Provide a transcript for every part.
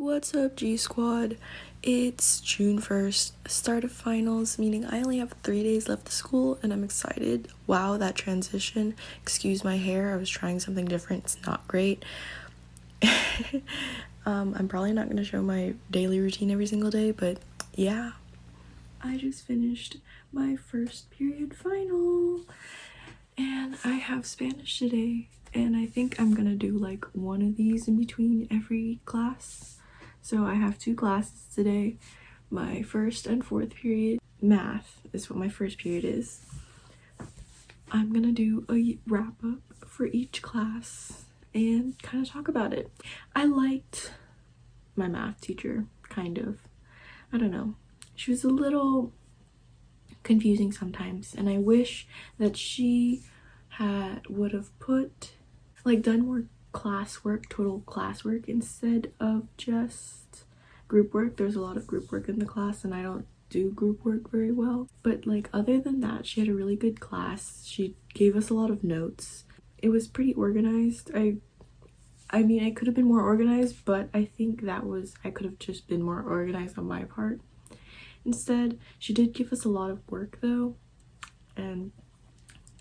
What's up, G Squad? It's June 1st, start of finals, meaning I only have 3 days left of school and I'm excited. Wow, that transition. Excuse my hair, I was trying something different. It's not great. I'm probably not going to show my daily routine every single day, but yeah. I just finished my first period final and I have Spanish today. And I think I'm gonna do like one of these in between every class. So I have 2 classes today. My first and fourth period. Math is what my first period is. I'm gonna do a wrap up for each class and kind of talk about it. I liked my math teacher, kind of. I don't know. She was a little confusing sometimes, and I wish that she would have done more total classwork instead of just group work. There's a lot of group work in the class and I don't do group work very well. But like other than that, she had a really good class. She gave us a lot of notes. It was pretty organized. I mean, I could have been more organized, but I think I could have just been more organized on my part. Instead, she did give us a lot of work though, and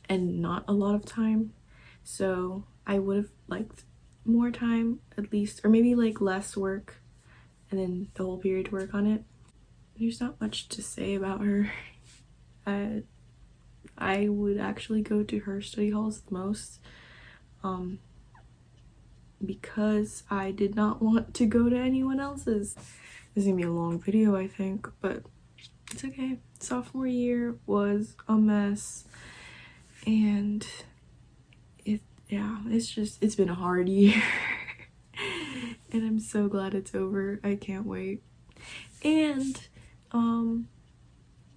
not a lot of time. So I would have liked more time at least, or maybe like less work and then the whole period to work on it. There's not much to say about her. I would actually go to her study halls the most because I did not want to go to anyone else's. This is gonna be a long video, I think, but it's okay. Sophomore year was a mess and it's been a hard year and I'm so glad it's over. I can't wait. And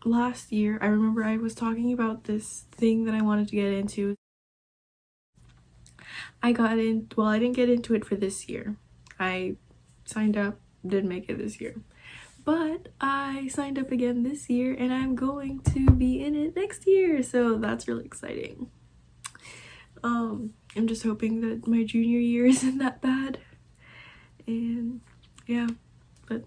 last year I remember I was talking about this thing that I wanted to get into. I didn't get into it for this year. I signed up, didn't make it this year, but I signed up again this year and I'm going to be in it next year, so that's really exciting. I'm just hoping that my junior year isn't that bad. And yeah, but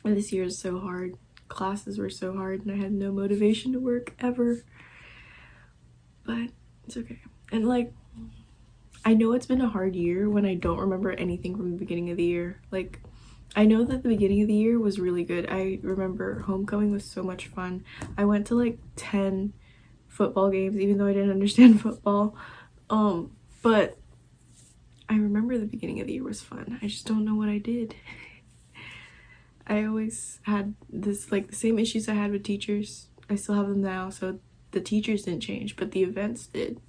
this year is so hard. Classes were so hard and I had no motivation to work ever. But it's okay. And like, I know it's been a hard year when I don't remember anything from the beginning of the year. Like, I know that the beginning of the year was really good. I remember homecoming was so much fun. I went to like 10 football games even though I didn't understand football. But I remember the beginning of the year was fun. I just don't know what I did. I always had this, like, the same issues I had with teachers. I still have them now, so the teachers didn't change, but the events did.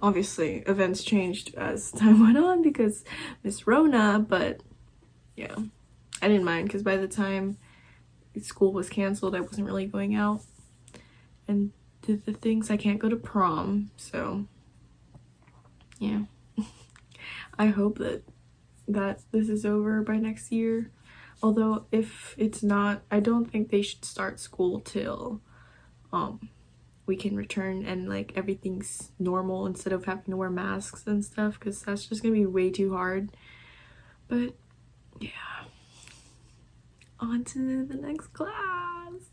Obviously, events changed as time went on because Miss Rona, but yeah, I didn't mind because by the time school was canceled, I wasn't really going out and did the things. I can't go to prom, so yeah. I hope that this is over by next year. Although if it's not, I don't think they should start school till we can return and like everything's normal instead of having to wear masks and stuff, because that's just gonna be way too hard. But yeah, on to the next class.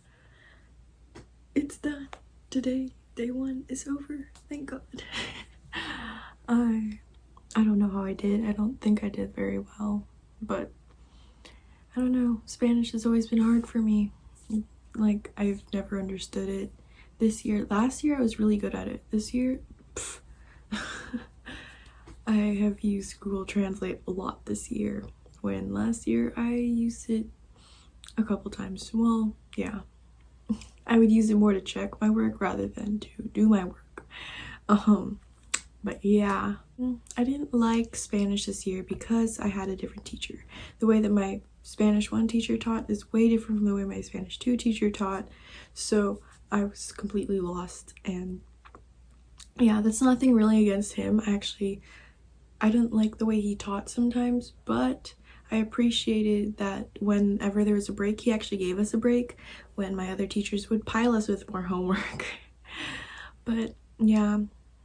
It's done. Today, day 1 is over. Thank God. I don't know how I did. I don't think I did very well, but I don't know. Spanish has always been hard for me. Like, I've never understood it. Last year I was really good at it. This year, I have used Google Translate a lot this year, when last year I used it a couple times. Well, yeah. I would use it more to check my work rather than to do my work. But yeah, I didn't like Spanish this year because I had a different teacher. The way that my Spanish 1 teacher taught is way different from the way my Spanish 2 teacher taught. So I was completely lost, and yeah, that's nothing really against him. I didn't like the way he taught sometimes, but I appreciated that whenever there was a break, he actually gave us a break when my other teachers would pile us with more homework. But yeah,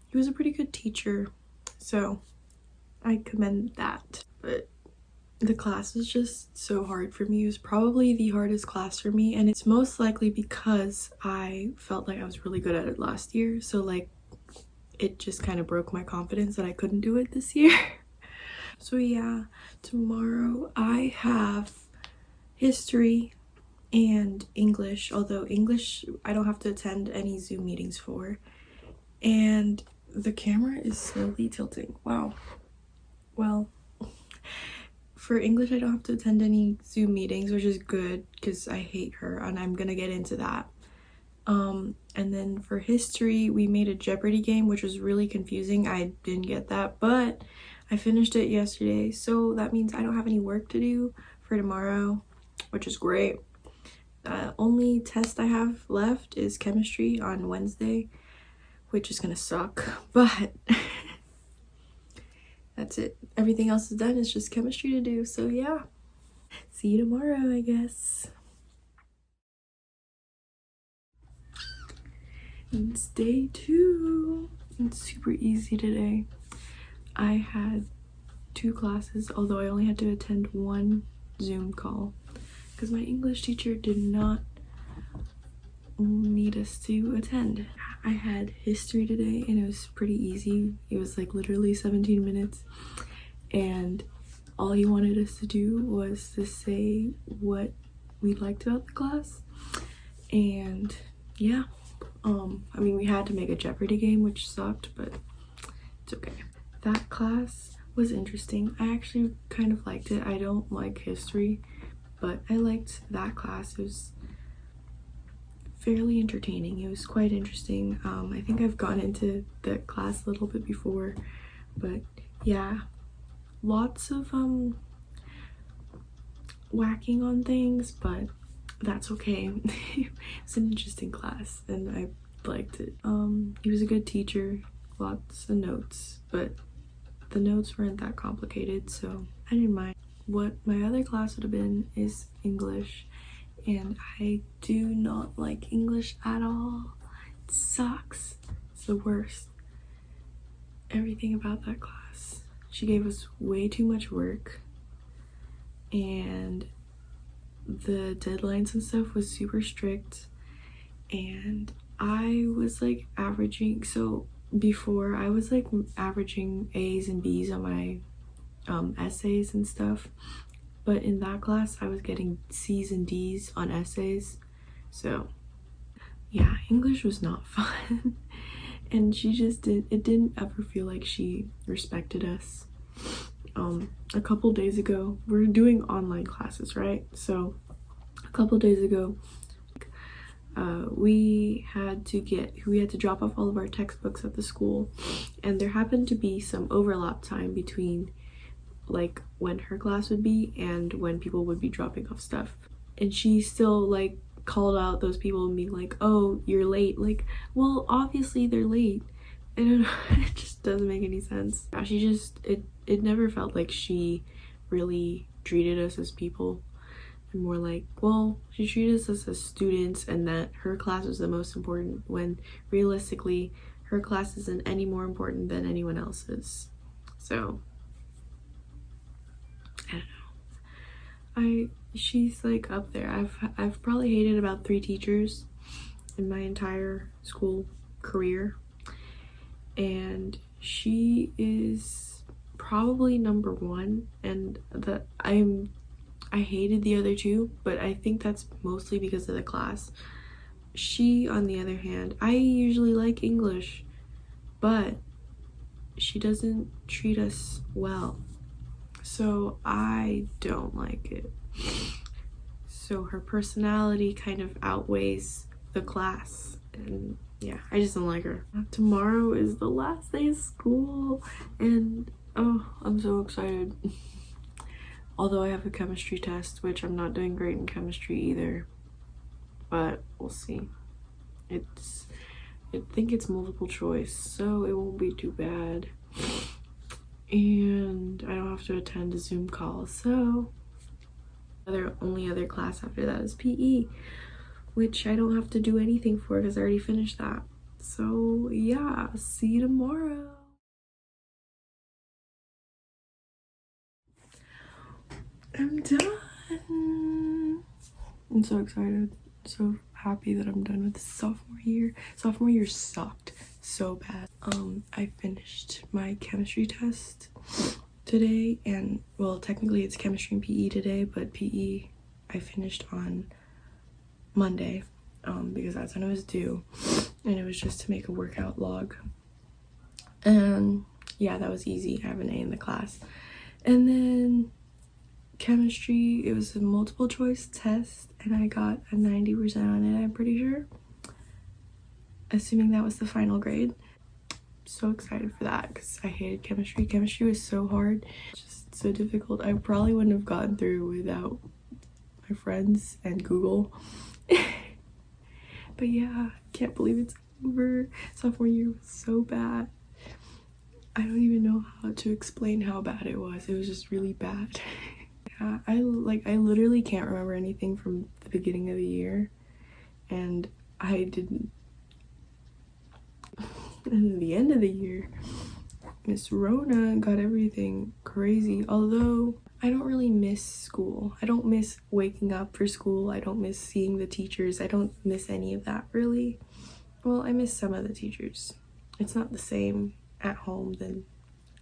he was a pretty good teacher, so I commend that. But the class was just so hard for me. It was probably the hardest class for me, and it's most likely because I felt like I was really good at it last year, so like it just kind of broke my confidence that I couldn't do it this year. So yeah, tomorrow I have history and English, although English I don't have to attend any Zoom meetings for. And the camera is slowly tilting. Wow. Well, for English I don't have to attend any Zoom meetings, which is good because I hate her, and I'm gonna get into that. And then for history we made a Jeopardy game, which was really confusing. I didn't get that, but I finished it yesterday, so that means I don't have any work to do for tomorrow, which is great. Only test I have left is chemistry on Wednesday, which is gonna suck, but that's it. Everything else is done. It's just chemistry to do, so yeah. See you tomorrow, I guess. It's day 2. It's super easy today. I had 2 classes, although I only had to attend 1 Zoom call because my English teacher did not need us to attend. I had history today and it was pretty easy. It was like literally 17 minutes, and all he wanted us to do was to say what we liked about the class. And yeah, I mean, we had to make a Jeopardy game, which sucked, but it's okay. That class was interesting. I actually kind of liked it. I don't like history, but I liked that class. It was fairly entertaining. It was quite interesting. I think I've gone into the class a little bit before, but yeah, lots of whacking on things, but that's okay. It's an interesting class and I liked it. He was a good teacher, lots of notes, but the notes weren't that complicated, so I didn't mind. What my other class would have been is English, and I do not like English at all. It sucks. It's the worst. Everything about that class. She gave us way too much work, and the deadlines and stuff was super strict, and I was like averaging, so before I was like averaging A's and B's on my essays and stuff, but in that class I was getting C's and D's on essays. So yeah, English was not fun. And she just it didn't ever feel like she respected us. A couple days ago, we're doing online classes, right? So a couple days ago, we had to drop off all of our textbooks at the school, and there happened to be some overlap time between like when her class would be and when people would be dropping off stuff. And she still like called out those people and being like, oh, you're late. Like, well, obviously they're late. I don't know. It just doesn't make any sense. She just it never felt like she really treated us as people, and more like, well, she treated us as students and that her class was the most important, when realistically her class isn't any more important than anyone else's. So I don't know. She's like up there. I've probably hated about 3 teachers in my entire school career, and she is probably number 1. And I hated the other 2, but I think that's mostly because of the class. She, on the other hand, I usually like English, but she doesn't treat us well, so I don't like it. So her personality kind of outweighs the class, and yeah, I just don't like her. Tomorrow is the last day of school, and oh, I'm so excited. Although I have a chemistry test, which I'm not doing great in chemistry either, but we'll see. I think it's multiple choice, so it won't be too bad. And I don't have to attend a Zoom call, so only other class after that is PE, which I don't have to do anything for because I already finished that. So yeah, see you tomorrow. I'm done. I'm so excited, so happy that I'm done with sophomore year. Sophomore year sucked so bad. I finished my chemistry test today, and well, technically it's chemistry and PE today, but PE I finished on Monday because that's when it was due, and it was just to make a workout log. And yeah, that was easy. I have an A in the class. And then chemistry, it was a multiple choice test, and I got a 90% on it, I'm pretty sure, assuming that was the final grade. So excited for that because I hated chemistry. Chemistry was so hard, just so difficult. I probably wouldn't have gotten through without my friends and Google. But yeah, can't believe it's over. Sophomore year was so bad. I don't even know how to explain how bad it was. It was just really bad. Yeah, I literally can't remember anything from the beginning of the year, and I didn't. And at the end of the year, Miss Rona got everything crazy. Although I don't really miss school. I don't miss waking up for school. I don't miss seeing the teachers. I don't miss any of that really. Well, I miss some of the teachers. It's not the same at home than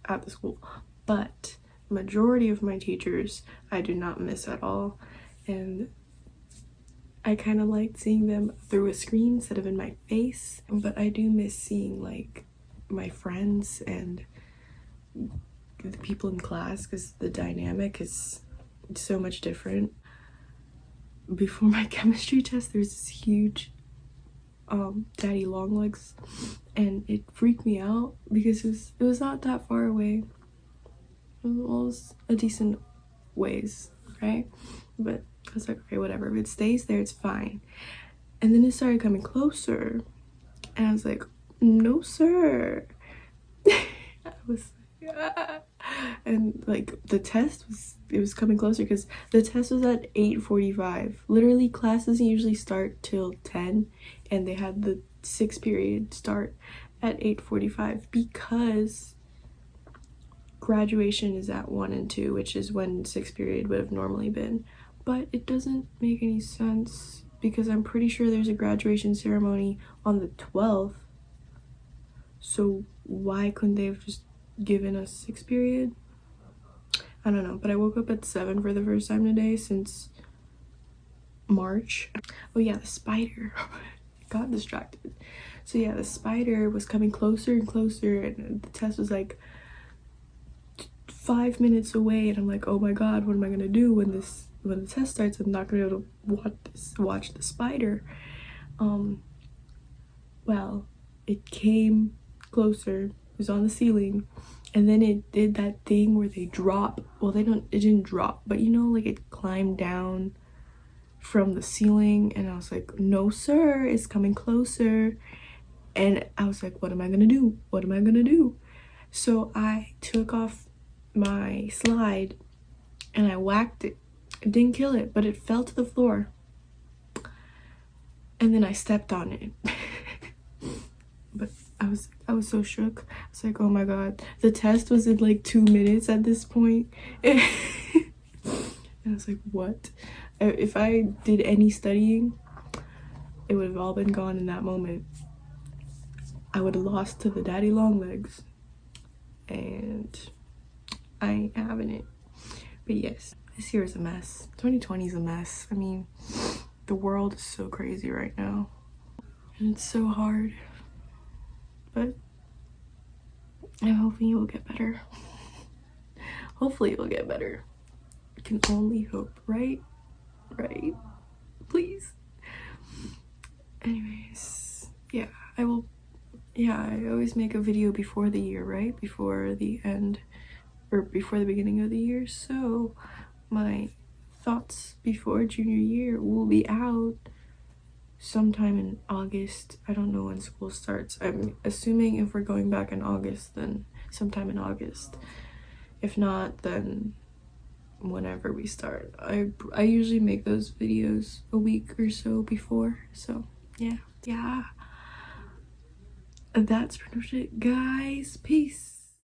at the school, but majority of my teachers I do not miss at all, and I kind of liked seeing them through a screen instead of in my face. But I do miss seeing like my friends and the people in class because the dynamic is so much different. Before my chemistry test, there's this huge daddy long legs, and it freaked me out because it was not that far away. It was a decent ways, right? But I was like, okay, whatever, if it stays there it's fine. And then it started coming closer, and I was like, no sir. I was and like the test was coming closer because the test was at 8:45. Literally classes usually start till 10, and they had the 6th period start at 8:45 because graduation is at 1 and 2, which is when 6th period would have normally been. But it doesn't make any sense because I'm pretty sure there's a graduation ceremony on the 12th. So why couldn't they have just given us 6th period? I don't know, but I woke up at 7 for the first time today since March. Oh yeah, the spider. Got distracted. So yeah, the spider was coming closer and closer, and the test was like 5 minutes away, and I'm like, oh my god, what am I gonna do when the test starts? I'm not gonna be able to watch the spider. Well, it came closer. It was on the ceiling, and then it did that thing where they drop. Well, it didn't drop, but you know, like it climbed down from the ceiling, and I was like, no sir, it's coming closer. And I was like, what am I gonna do? What am I gonna do? So I took off my slide and I whacked it. It didn't kill it, but it fell to the floor, and then I stepped on it. But I was so shook. I was like, oh my god, the test was in like 2 minutes at this point. And I was like, what? If I did any studying, it would have all been gone in that moment. I would have lost to the daddy long legs, and I ain't having it. But yes, this year is a mess. 2020 is a mess. I mean, the world is so crazy right now, and it's so hard. But I'm hoping it will get better. Hopefully it will get better. I can only hope, right? Right? Please. Anyways, yeah, I always make a video before the year, right? Before the end, or before the beginning of the year. So my thoughts before junior year will be out sometime in August. I don't know when school starts. I'm assuming if we're going back in August, then sometime in August. If not, then whenever we start. I usually make those videos a week or so before. So yeah. That's pretty much it, guys. Peace.